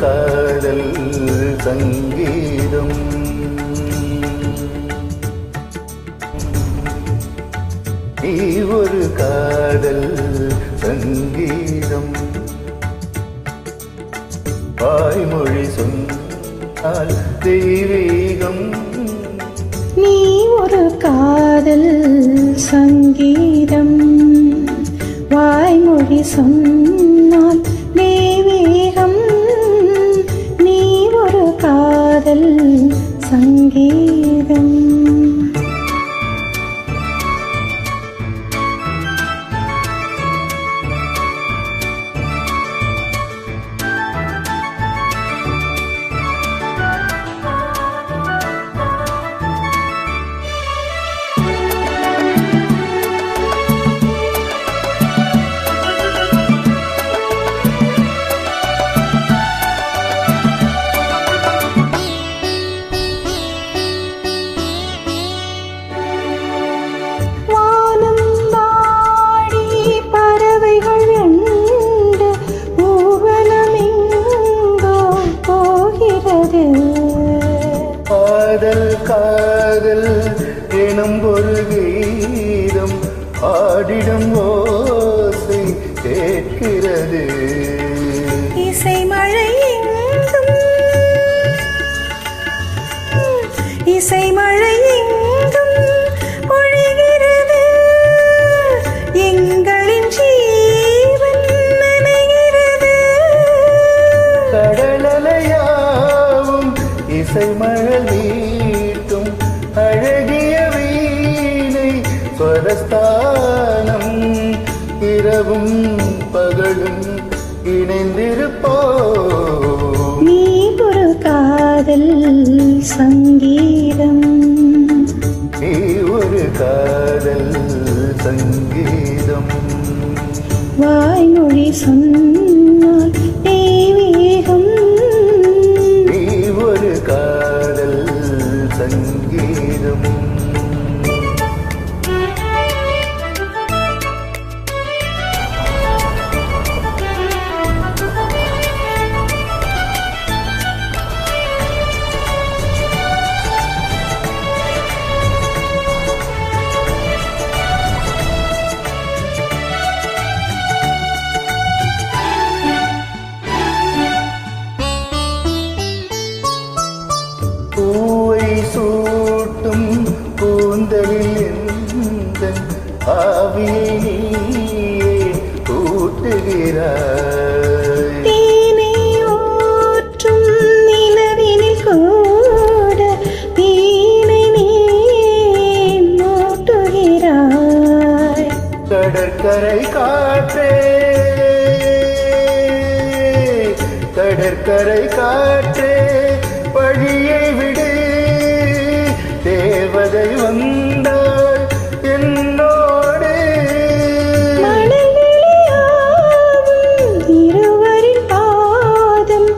காதல் சங்கீதம். நீ ஒரு காதல் சங்கீதம். வாய்மொழி சொன்னால் தெய்வீகம். நீ ஒரு காதல் சங்கீதம். வாய்மொழி சொன்னால் தெய்வீகம். நீ ஒரு காதல் சங்கீதம். காதல் காதல் எனும் ஒரு கீதம் ஆடிடும் ஓசை கேட்கிறது. இசை மழை எங்கும் இசை மழை எங்கும் பொழிகிறது. எங்களின் ஜீவன் நனைகிறது. கடலலையாவும் இசை மழை மீட்டும் அழகிய வீணை ஸ்வரஸ்தானம். இரவும் பகலும் இணைந்திருப்போ. நீ ஒரு காதல் சங்கீதம். நீ ஒரு காதல் சங்கீதம். வாய்மொழி சொன்னால் தெய்வீகம். நீ ஒரு காதல் சங்கீதம். பூவை சூட்டும் கூந்தலில் எந்த ஆவியை நீயே ஊட்டுகிறாய். தேனை ஊற்றும் நிலவினில் கூட வீணை நீ மூட்டுகிறாய். கடற்கரை காற்றே கடற்கரை காற்றே வழியை விடு. தேவதை வந்தாள் என்னோடு. மணலியாவும் இருவரின் பாதம்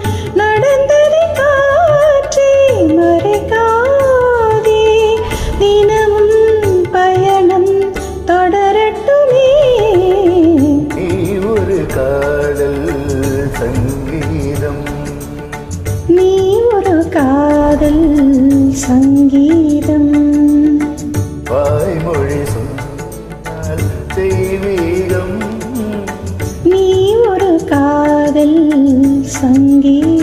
நடந்ததை காற்றே மறைக்காதே. தினமும் பயணம் தொடரட்டுமே. நீ ஒரு காதல் சங்கீதம். நீ ஒரு காதல் சங்கீதம். வாய்மொழி சொன்னால் தெய்வீகம். நீ ஒரு காதல் சங்கீதம்.